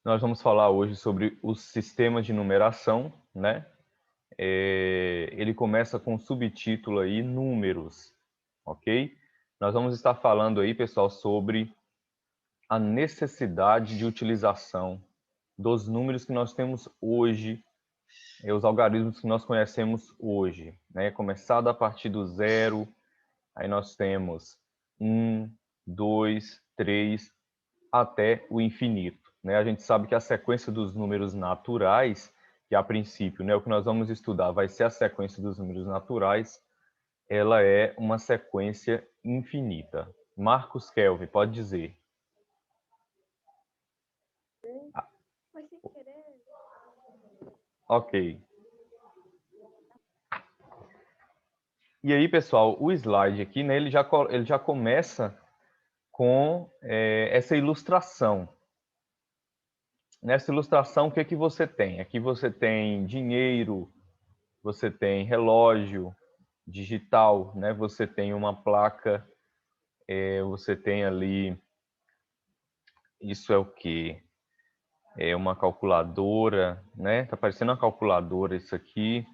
Nós vamos falar hoje sobre os sistemas de numeração, né? Ele começa com o subtítulo aí, números, ok? Nós vamos estar falando aí, pessoal, sobre a necessidade de utilização dos números que nós temos hoje, os algarismos que nós conhecemos hoje, né? Começado a partir do zero, aí nós temos 1, 2, 3, até o infinito, né? A gente sabe que a sequência dos números naturais, que a princípio, né, o que nós vamos estudar vai ser a sequência dos números naturais, ela é uma sequência infinita. Marcos Kelvin, pode dizer. Ok. E aí, pessoal, o slide aqui, né, ele já começa com essa ilustração. Nessa ilustração, o que que você tem? Aqui você tem dinheiro, você tem relógio digital, né? Você tem uma placa, você tem ali, isso é o quê? É uma calculadora, né? Tá parecendo uma calculadora isso aqui.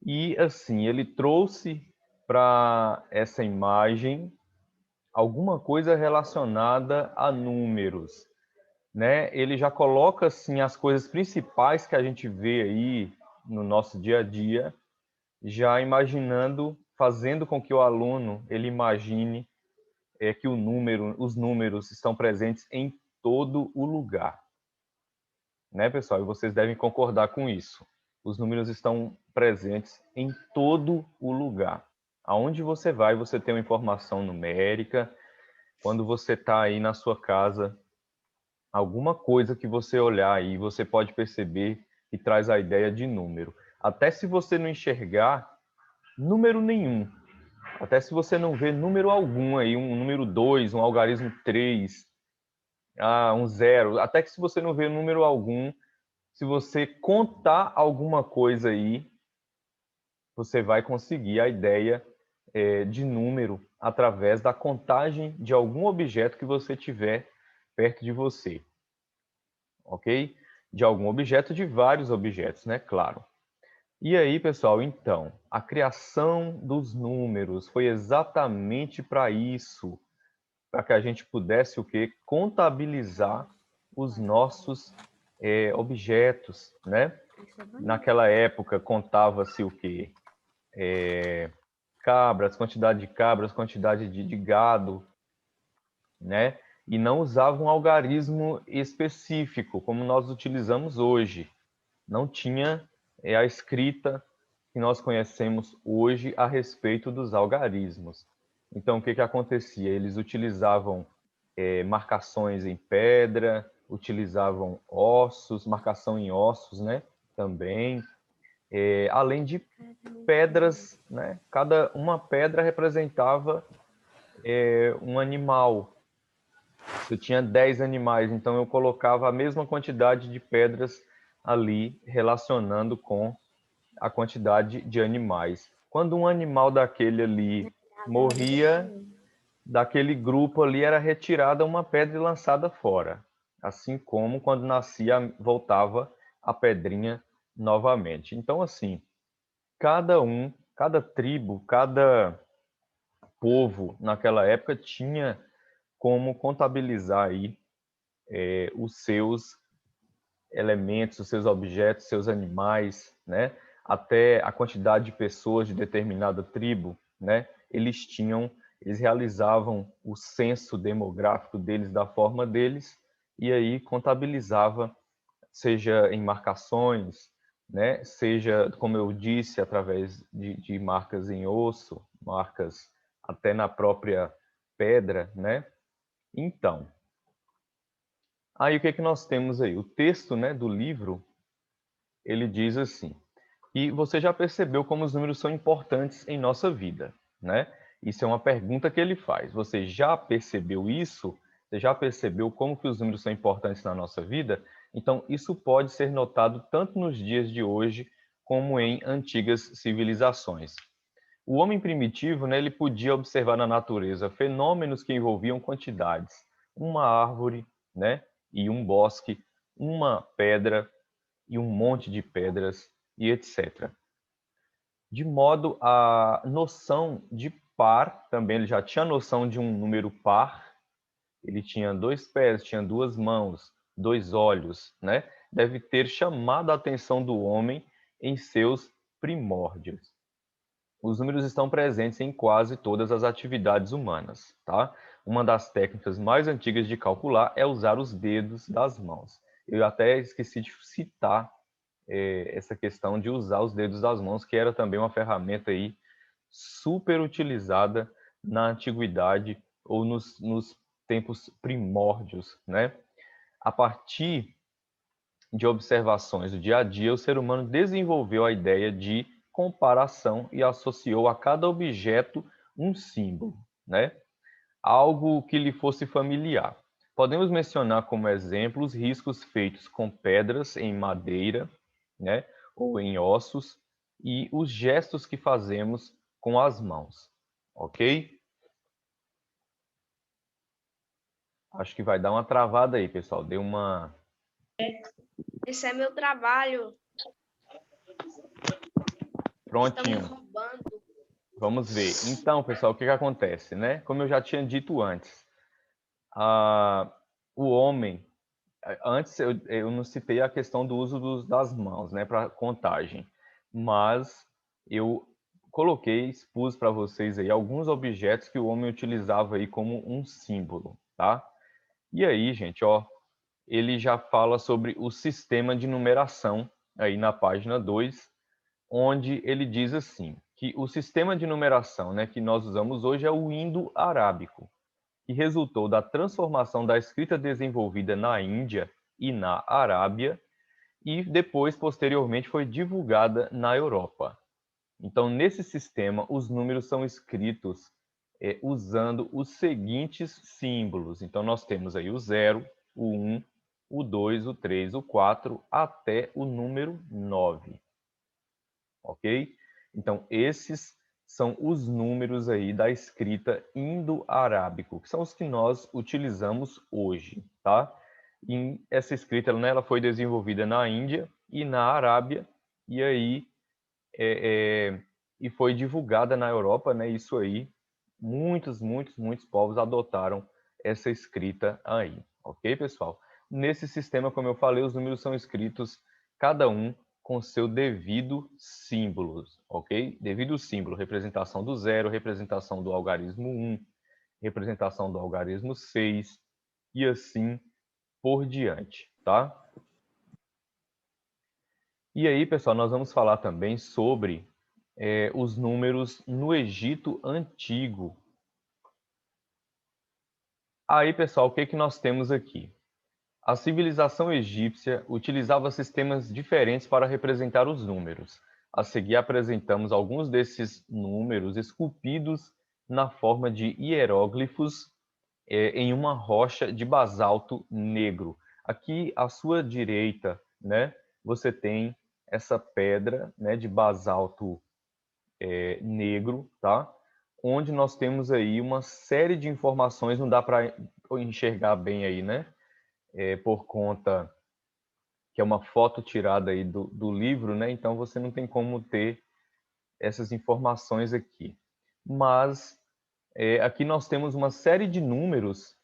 E assim, ele trouxe para essa imagem alguma coisa relacionada a números, né? Ele já coloca assim as coisas principais que a gente vê aí no nosso dia a dia, já imaginando, fazendo com que o aluno ele imagine que os números estão presentes em todo o lugar, né, pessoal? E vocês devem concordar com isso. Os números estão presentes em todo o lugar. Aonde você vai, você tem uma informação numérica. Quando você está aí na sua casa, alguma coisa que você olhar aí, você pode perceber que traz a ideia de número. Até se você não enxergar número nenhum, até se você não vê número algum aí, um número 2, um algarismo 3, um zero, até que se você não vê número algum, se você contar alguma coisa aí, você vai conseguir a ideia de número através da contagem de algum objeto que você tiver perto de você, ok? De algum objeto, de vários objetos, né? Claro. E aí, pessoal, então, a criação dos números foi exatamente para isso, para que a gente pudesse o quê? Contabilizar os nossos objetos, né? Naquela época contava-se o quê? Cabras, quantidade de cabras, quantidade de gado, né? E não usava um algarismo específico, como nós utilizamos hoje. Não tinha a escrita que nós conhecemos hoje a respeito dos algarismos. Então, o que que acontecia? Eles utilizavam marcações em pedra, utilizavam ossos, marcação em ossos, né? Também, além de pedras, né? Uma pedra representava um animal. Se eu tinha 10 animais, então eu colocava a mesma quantidade de pedras ali relacionando com a quantidade de animais. Quando um animal daquele ali morria, daquele grupo ali era retirada uma pedra e lançada fora. Assim como quando nascia, voltava a pedrinha novamente. Então, assim, cada tribo, cada povo naquela época tinha como contabilizar aí os seus elementos, os seus objetos, seus animais, né? Até a quantidade de pessoas de determinada tribo, né? Eles realizavam o censo demográfico deles da forma deles e aí contabilizava, seja em marcações, né? Seja, como eu disse, através de marcas em osso, marcas até na própria pedra, né? Então, aí o que é que nós temos aí? O texto, né, do livro, ele diz assim: e você já percebeu como os números são importantes em nossa vida, né? Isso é uma pergunta que ele faz. Você já percebeu isso? Você já percebeu como que os números são importantes na nossa vida? Então, isso pode ser notado tanto nos dias de hoje como em antigas civilizações. O homem primitivo, né, ele podia observar na natureza fenômenos que envolviam quantidades. Uma árvore, né, e um bosque uma pedra e um monte de pedras e etc. De modo a noção de par, também ele já tinha noção de um número par, ele tinha 2 pés, tinha 2 mãos, 2 olhos, né? Deve ter chamado a atenção do homem em seus primórdios. Os números estão presentes em quase todas as atividades humanas, tá? Uma das técnicas mais antigas de calcular é usar os dedos das mãos. Eu até esqueci de citar essa questão de usar os dedos das mãos, que era também uma ferramenta aí super utilizada na antiguidade ou nos tempos primórdios, né? A partir de observações do dia a dia, o ser humano desenvolveu a ideia de comparação e associou a cada objeto um símbolo, né? Algo que lhe fosse familiar. Podemos mencionar como exemplos riscos feitos com pedras em madeira, né, ou em ossos, e os gestos que fazemos com as mãos, ok? Acho que vai dar uma travada aí, pessoal. Deu uma... Esse é meu trabalho. Prontinho. Estão me roubando. Vamos ver. Então, pessoal, o que acontece, né? Como eu já tinha dito antes, o homem... Antes eu não citei a questão do uso das mãos, né, para contagem, mas eu coloquei, expus para vocês aí alguns objetos que o homem utilizava aí como um símbolo, tá? E aí, gente, ó, ele já fala sobre o sistema de numeração aí na página 2, onde ele diz assim, que o sistema de numeração, né, que nós usamos hoje é o indo-arábico, que resultou da transformação da escrita desenvolvida na Índia e na Arábia e depois, posteriormente, foi divulgada na Europa. Então, nesse sistema, os números são escritos usando os seguintes símbolos. Então, nós temos aí o 0, o 1, o 2, o 3, o 4, até o número 9. Ok? Então, esses são os números aí da escrita indo-arábico, que são os que nós utilizamos hoje, tá? E essa escrita, né, ela foi desenvolvida na Índia e na Arábia, e aí e foi divulgada na Europa, né? Isso aí, muitos povos adotaram essa escrita aí, ok, pessoal? Nesse sistema, como eu falei, os números são escritos cada um com seu devido símbolo, ok? Devido símbolo, representação do 0, representação do algarismo 1, representação do algarismo 6 e assim por diante, tá? E aí, pessoal, nós vamos falar também sobre os números no Egito Antigo. Aí, pessoal, o que nós temos aqui? A civilização egípcia utilizava sistemas diferentes para representar os números. A seguir, apresentamos alguns desses números esculpidos na forma de hieróglifos em uma rocha de basalto negro. Aqui, à sua direita, né, você tem essa pedra, né, de basalto negro, tá? Onde nós temos aí uma série de informações, não dá para enxergar bem aí, né? Por conta que é uma foto tirada aí do livro, né? Então você não tem como ter essas informações aqui. Mas aqui nós temos uma série de números,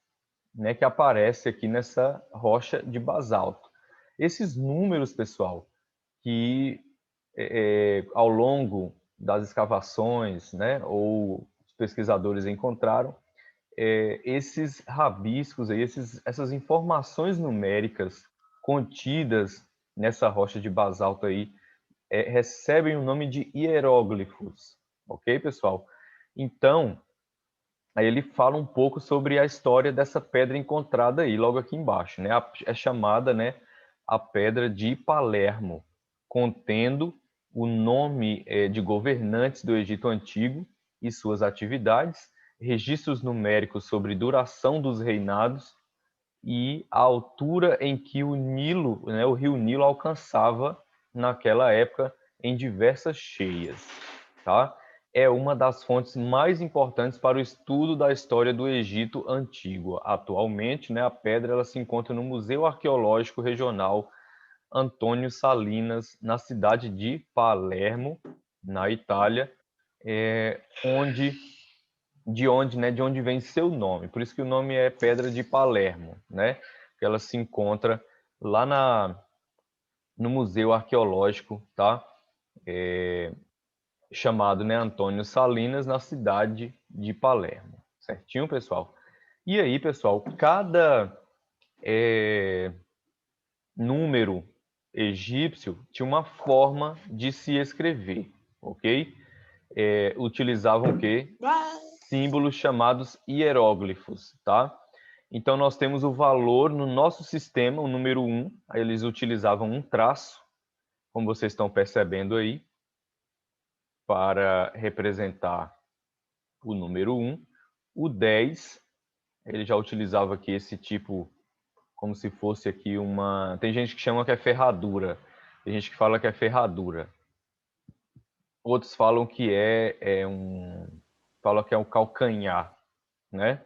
né, que aparece aqui nessa rocha de basalto. Esses números, pessoal, que ao longo das escavações, né, ou os pesquisadores encontraram, esses rabiscos, aí, essas informações numéricas contidas nessa rocha de basalto aí, recebem o nome de hieróglifos, ok, pessoal? Então, aí ele fala um pouco sobre a história dessa pedra encontrada aí, logo aqui embaixo, né? É chamada, né, a Pedra de Palermo, contendo o nome de governantes do Egito Antigo e suas atividades, registros numéricos sobre duração dos reinados e a altura em que o Nilo, né, o rio Nilo alcançava naquela época em diversas cheias, tá? é uma das fontes mais importantes para o estudo da história do Egito Antigo. Atualmente, né, a pedra ela se encontra no Museu Arqueológico Regional Antônio Salinas, na cidade de Palermo, na Itália, de onde vem seu nome. Por isso que o nome é Pedra de Palermo, né? Que ela se encontra lá no Museu Arqueológico, tá? Chamado, né, Antônio Salinas, na cidade de Palermo. Certinho, pessoal? E aí, pessoal, cada número egípcio tinha uma forma de se escrever, ok? Utilizavam o quê? Símbolos chamados hieróglifos, tá? Então, nós temos o valor no nosso sistema, o número 1, aí eles utilizavam um traço, como vocês estão percebendo aí, para representar o número 1. O 10, ele já utilizava aqui esse tipo, como se fosse aqui uma... Tem gente que chama que é ferradura, tem gente que fala que é ferradura. Outros falam que falam que é um calcanhar, né?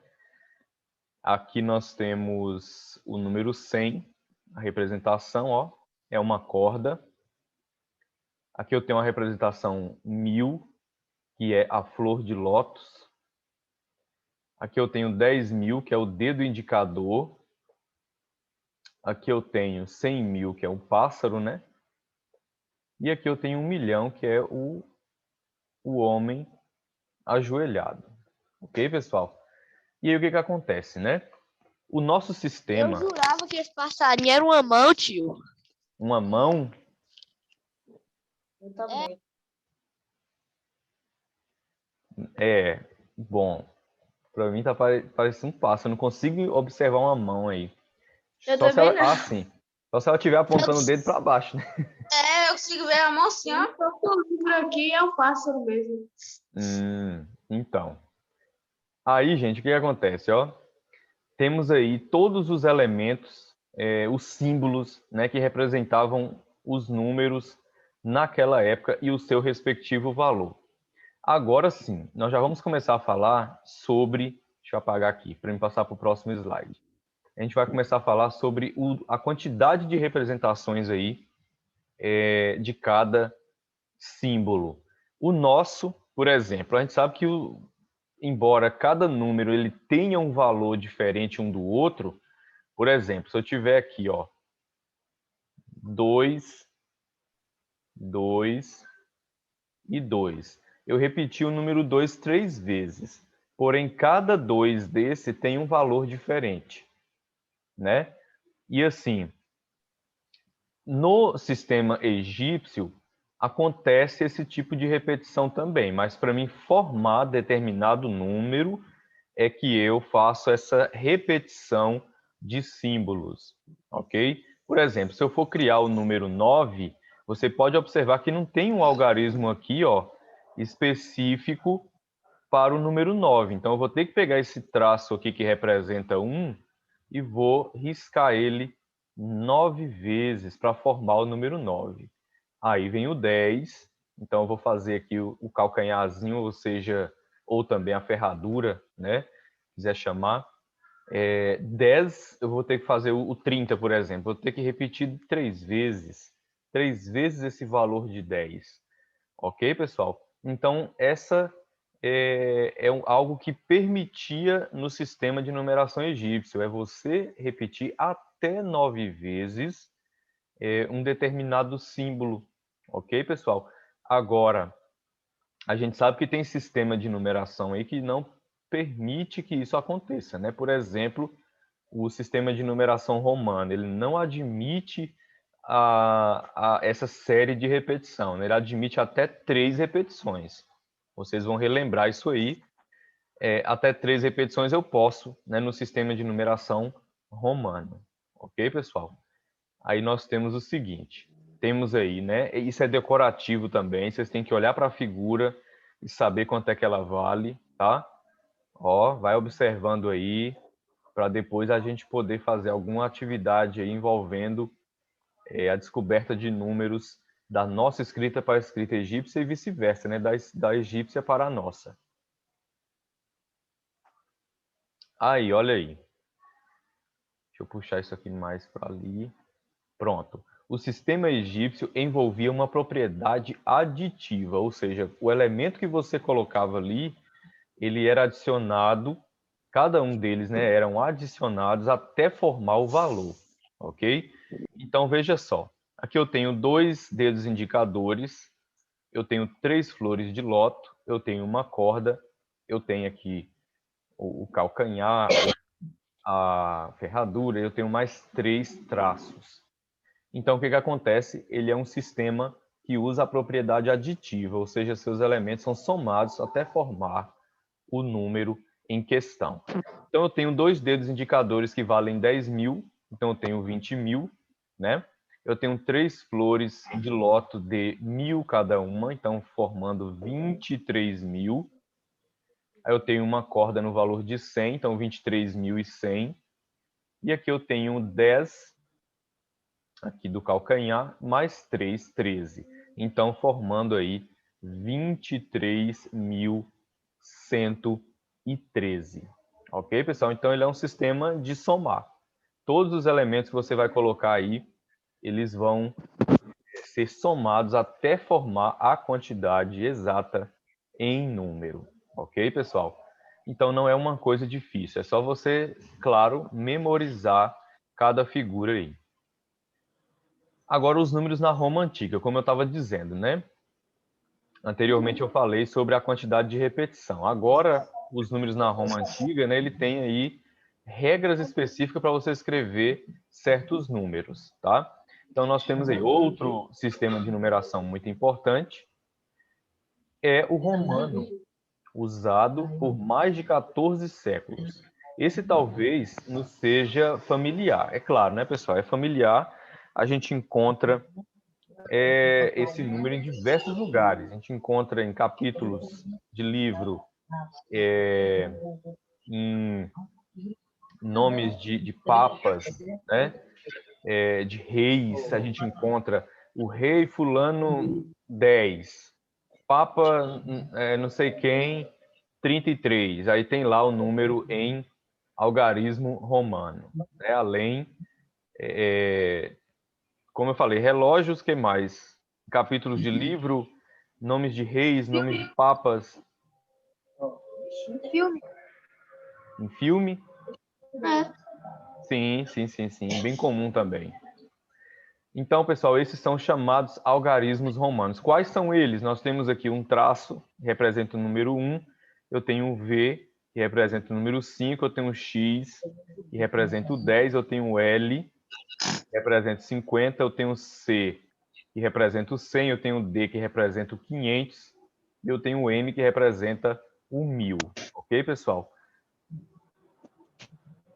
Aqui nós temos o número 100, a representação, ó, é uma corda. Aqui eu tenho a representação 1000, que é a flor de lótus. Aqui eu tenho 10.000, que é o dedo indicador. Aqui eu tenho 100.000, que é um pássaro, né? E aqui eu tenho 1.000.000, que é o homem ajoelhado. Ok, pessoal? E aí o que acontece, né? O nosso Eu sistema... jurava que esse passarinho era uma mão, tio. Uma mão... Eu também. Bom, para mim tá parecendo um pássaro. Eu não consigo observar uma mão aí. Eu Só se também ela... não. Ah, sim. Só se ela estiver apontando o dedo para baixo, né? Eu consigo ver a mão assim, ó. O livro aqui é um pássaro mesmo. Então. Aí, gente, o que acontece, ó? Temos aí todos os elementos, os símbolos, né, que representavam os números naquela época e o seu respectivo valor. Agora sim, nós já vamos começar a falar sobre... Deixa eu apagar aqui, para me passar para o próximo slide. A gente vai começar a falar sobre a quantidade de representações aí de cada símbolo. O nosso, por exemplo, a gente sabe que embora cada número ele tenha um valor diferente um do outro, por exemplo, se eu tiver aqui, ó, 2, 2 e 2. Eu repeti o número 2 3 vezes. Porém, cada 2 desse tem um valor diferente, né? E assim, no sistema egípcio, acontece esse tipo de repetição também, mas para mim formar determinado número é que eu faço essa repetição de símbolos, ok? Por exemplo, se eu for criar o número 9, você pode observar que não tem um algarismo aqui, ó, específico para o número 9. Então, eu vou ter que pegar esse traço aqui que representa 1 e vou riscar ele 9 vezes para formar o número 9. Aí vem o 10. Então, eu vou fazer aqui o calcanharzinho, ou seja, ou também a ferradura, né? Quiser chamar. 10, eu vou ter que fazer o 30, por exemplo. Vou ter que repetir 3 vezes. 3 vezes esse valor de 10. Ok, pessoal? Então, essa algo que permitia no sistema de numeração egípcio. É você repetir até 9 vezes um determinado símbolo. Ok, pessoal? Agora, a gente sabe que tem sistema de numeração aí que não permite que isso aconteça, né? Por exemplo, o sistema de numeração romano, ele não admite essa série de repetição, né? Ele admite até 3 repetições. Vocês vão relembrar isso aí. Até 3 repetições eu posso, né, no sistema de numeração romano. Ok, pessoal? Aí nós temos o seguinte, temos aí, né? Isso é decorativo também, vocês têm que olhar para a figura e saber quanto é que ela vale, tá? Ó, vai observando aí, para depois a gente poder fazer alguma atividade aí envolvendo a descoberta de números da nossa escrita para a escrita egípcia e vice-versa, né? Da egípcia para a nossa. Aí, olha aí. Deixa eu puxar isso aqui mais para ali. Pronto. O sistema egípcio envolvia uma propriedade aditiva, ou seja, o elemento que você colocava ali, ele era adicionado, cada um deles, né, eram adicionados até formar o valor, ok? Então, veja só. Aqui eu tenho 2 dedos indicadores, eu tenho 3 flores de loto, eu tenho uma corda, eu tenho aqui o calcanhar, a ferradura, eu tenho mais 3 traços. Então, o que acontece? Ele é um sistema que usa a propriedade aditiva, ou seja, seus elementos são somados até formar o número em questão. Então, eu tenho 2 dedos indicadores que valem 10.000, então eu tenho 20.000, né? Eu tenho 3 flores de loto de 1.000 cada uma, então formando 23.000. Aí eu tenho uma corda no valor de 100, então 23.100. E aqui eu tenho 10 aqui do calcanhar, mais 3, 13. Então, formando aí 23.113. Ok, pessoal? Então, ele é um sistema de somar. Todos os elementos que você vai colocar aí, eles vão ser somados até formar a quantidade exata em número. Ok, pessoal? Então, não é uma coisa difícil. É só você, claro, memorizar cada figura aí. Agora, os números na Roma Antiga, como eu estava dizendo, né? Anteriormente eu falei sobre a quantidade de repetição. Agora, os números na Roma Antiga, né, ele tem aí regras específicas para você escrever certos números, tá? Então, nós temos aí outro sistema de numeração muito importante, é o romano, usado por mais de 14 séculos. Esse talvez nos seja familiar. É claro, né, pessoal? É familiar. A gente encontra esse número em diversos lugares. A gente encontra em capítulos de livro, em nomes de papas, né? De reis. A gente encontra o rei fulano 10, papa não sei quem 33. Aí tem lá o número em algarismo romano. Né? Além, como eu falei, relógios, que mais? Capítulos de livro, nomes de reis, nomes de papas. Filme? Em filme? É. Sim. Bem comum também. Então, pessoal, esses são chamados algarismos romanos. Quais são eles? Nós temos aqui um traço, que representa o número 1. Eu tenho um V, que representa o número 5. Eu tenho um X, que representa o 10. Eu tenho o L, que representa o 50. Eu tenho o C, que representa o 100. Eu tenho o D, que representa o 500. E eu tenho o M, que representa o 1000. Ok, pessoal? O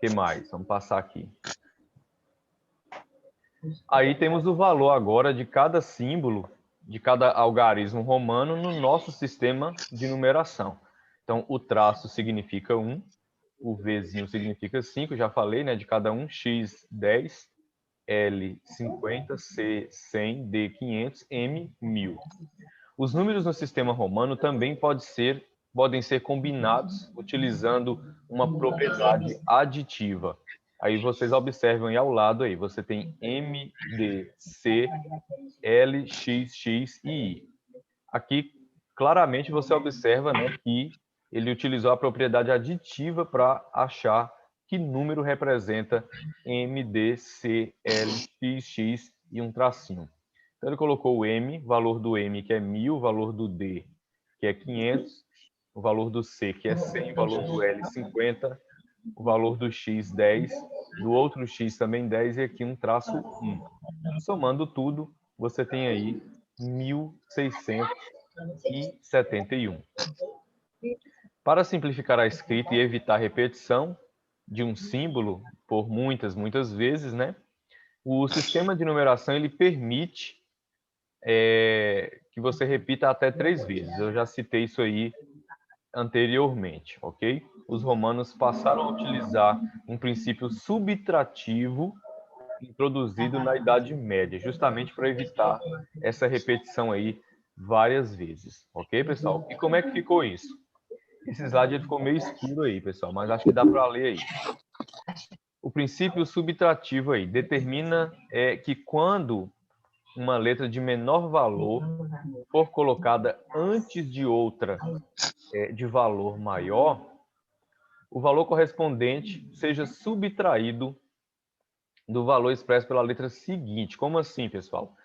que mais? Vamos passar aqui. Aí temos o valor agora de cada símbolo, de cada algarismo romano no nosso sistema de numeração. Então, o traço significa 1, o Vzinho significa 5, já falei, né, de cada um, X, 10, L, 50, C, 100, D, 500, M, 1000. Os números no sistema romano também podem ser combinados utilizando uma propriedade aditiva. Aí vocês observam aí ao lado aí, você tem M, D, C, L, X, X e I. Aqui, claramente, você observa, né, que ele utilizou a propriedade aditiva para achar que número representa M, D, C, L, X, X e um tracinho. Então, ele colocou o M, valor do M, que é 1000, valor do D, que é 500, o valor do C, que é 100, o valor do L, 50, o valor do X, 10, do outro X também 10, e aqui um traço 1. Somando tudo, você tem aí 1671. Para simplificar a escrita e evitar repetição de um símbolo por muitas vezes, né? O sistema de numeração ele permite que você repita até 3 vezes. Eu já citei isso aí anteriormente, ok? Os romanos passaram a utilizar um princípio subtrativo introduzido na Idade Média, justamente para evitar essa repetição aí várias vezes. Ok, pessoal? E como é que ficou isso? Esse slide ele ficou meio escuro aí, pessoal, mas acho que dá para ler aí. O princípio subtrativo aí determina que quando uma letra de menor valor for colocada antes de outra de valor maior, o valor correspondente seja subtraído do valor expresso pela letra seguinte. Como assim, pessoal?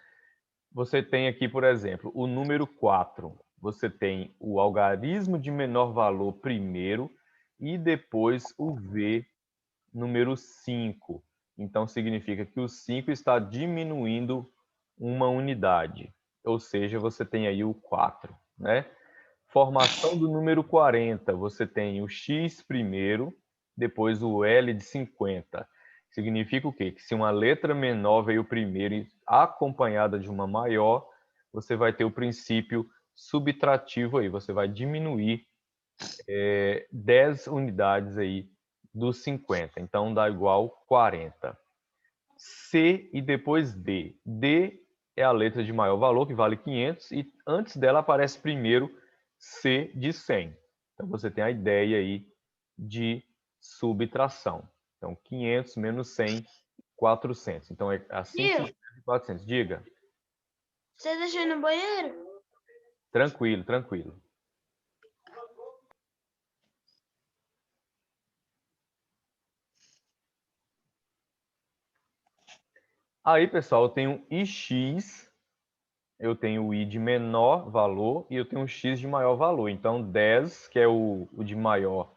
Você tem aqui, por exemplo, o número 4. Você tem o algarismo de menor valor primeiro e depois o V número 5. Então, significa que o 5 está diminuindo uma unidade. Ou seja, você tem aí o 4, né? Formação do número 40. Você tem o X primeiro, depois o L de 50. Significa o quê? Que se uma letra menor veio primeiro e acompanhada de uma maior, você vai ter o princípio subtrativo aí. Você vai diminuir 10 unidades aí dos 50. Então, dá igual 40. C e depois D. D é a letra de maior valor, que vale 500, e antes dela aparece primeiro C de 100. Então, você tem a ideia aí de subtração. Então, 500 menos 100, 400. Então, é assim que se escreve 400. Diga. Você deixou no banheiro? Tranquilo, tranquilo. Aí, pessoal, eu tenho ix, eu tenho o i de menor valor e eu tenho o x de maior valor. Então, 10, que é o de maior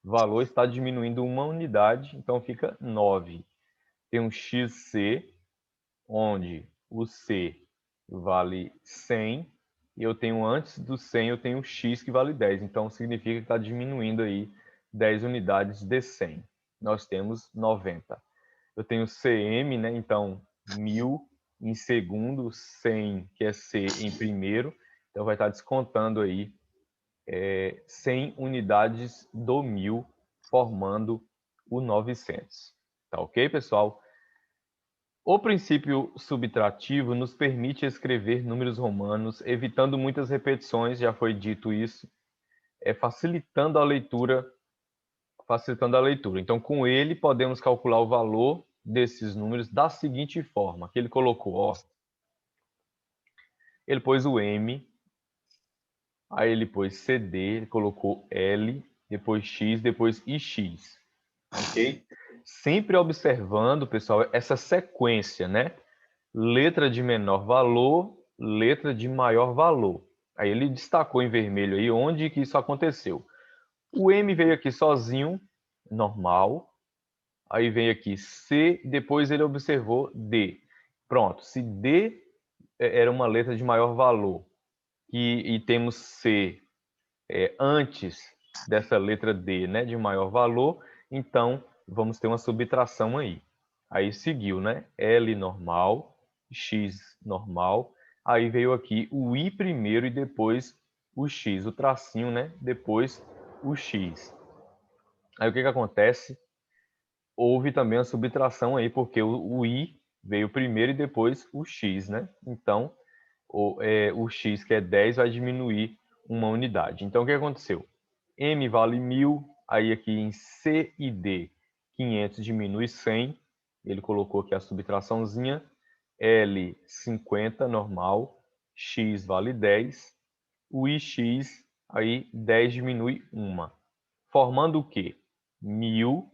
valor, está diminuindo uma unidade, então fica 9. Tem um xc, onde o c vale 100, e eu tenho antes do 100, eu tenho o x que vale 10. Então, significa que está diminuindo aí 10 unidades de 100. Nós temos 90. Eu tenho cm, né? Então, 1000 em segundo, 100, que é C em primeiro. Então, vai estar descontando aí 100 unidades do 1000, formando o 900. Tá ok, pessoal? O princípio subtrativo nos permite escrever números romanos, evitando muitas repetições, já foi dito isso, facilitando a leitura. Então, com ele, podemos calcular o valor desses números da seguinte forma, que ele colocou, ó, ele pôs o M, aí ele pôs CD, ele colocou L, depois X, depois IX, ok? Sempre observando, pessoal, essa sequência, né? Letra de menor valor, letra de maior valor. Aí ele destacou em vermelho aí onde que isso aconteceu. O M veio aqui sozinho, normal. Aí vem aqui C, depois ele observou D. Pronto, se D era uma letra de maior valor e temos C antes dessa letra D, né, de maior valor, então vamos ter uma subtração aí. Aí seguiu, né? L normal, X normal. Aí veio aqui o I primeiro e depois o X, o tracinho, né? Depois o X. Aí o que acontece? Houve também a subtração aí, porque o I veio primeiro e depois o X, né? Então, o X, que é 10, vai diminuir uma unidade. Então, o que aconteceu? M vale 1000, aí aqui em C e D, 500 diminui 100, ele colocou aqui a subtraçãozinha, L, 50, normal, X vale 10, o IX, aí 10 diminui 1, formando o quê? 1000,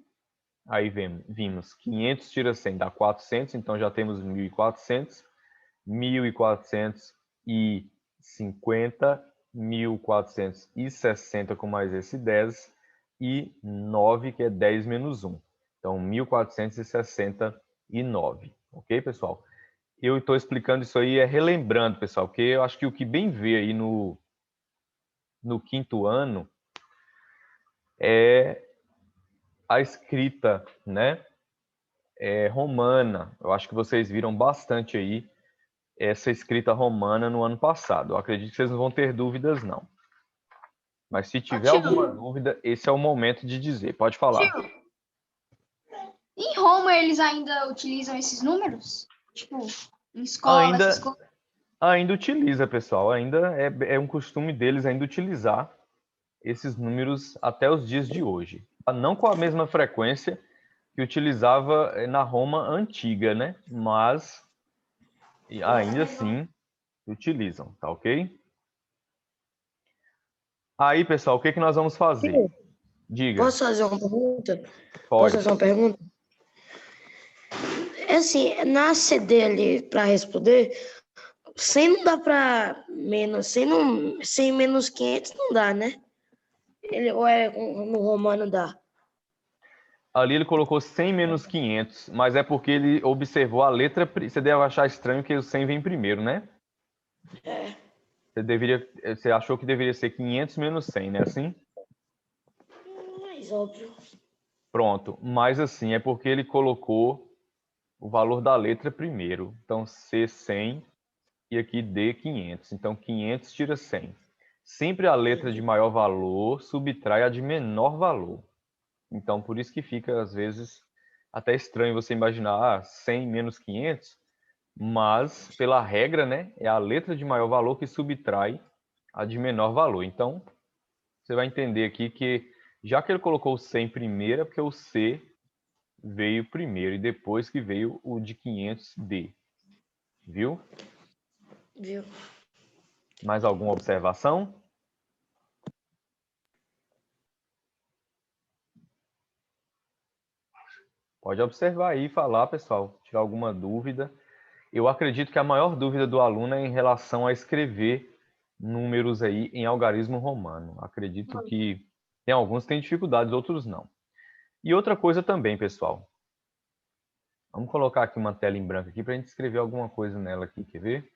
aí vimos 500 tira 100, dá 400, então já temos 1.400, 1.450, 1.460 com mais esse 10 e 9, que é 10 menos 1. Então, 1.469. Ok, pessoal? Eu estou explicando isso aí, relembrando, pessoal, porque eu acho que o que bem vê aí no quinto ano é a escrita, né? Romana. Eu acho que vocês viram bastante aí essa escrita romana no ano passado. Eu acredito que vocês não vão ter dúvidas, não. Mas se tiver alguma dúvida, esse é o momento de dizer. Pode falar. Tio, Em Roma, eles ainda utilizam esses números? Tipo, em escola, Ainda, essas coisas? ainda utiliza, pessoal. Ainda é um costume deles ainda utilizar esses números até os dias de hoje. Não com a mesma frequência que utilizava na Roma antiga, né? Mas ainda assim utilizam, tá ok? Aí, pessoal, o que que nós vamos fazer? Diga, Posso fazer uma pergunta? Posso pode. fazer uma pergunta? É assim, na CD ali para responder, 100 não dá para menos, 100, não, 100 menos 500 não dá, né? Ou no romano dá? Ali ele colocou 100 menos 500, mas é porque ele observou a letra. Você deve achar estranho que o 100 vem primeiro, né? É. Você achou que deveria ser 500 menos 100, né? Assim? Mais óbvio. Pronto. Mas assim, é porque ele colocou o valor da letra primeiro. Então, C 100 e aqui D 500. Então, 500 tira 100. Sempre a letra de maior valor subtrai a de menor valor. Então, por isso que fica, às vezes, até estranho você imaginar 100 menos 500, mas, pela regra, né, é a letra de maior valor que subtrai a de menor valor. Então, você vai entender aqui que, já que ele colocou o 100 primeiro, é porque o C veio primeiro e depois que veio o de 500D. Viu? Viu? Mais alguma observação? Pode observar aí e falar, pessoal, tirar alguma dúvida. Eu acredito que a maior dúvida do aluno é em relação a escrever números aí em algarismo romano. Acredito que tem alguns que têm dificuldades, outros não. E outra coisa também, pessoal. Vamos colocar aqui uma tela em branco aqui para a gente escrever alguma coisa nela aqui, quer ver?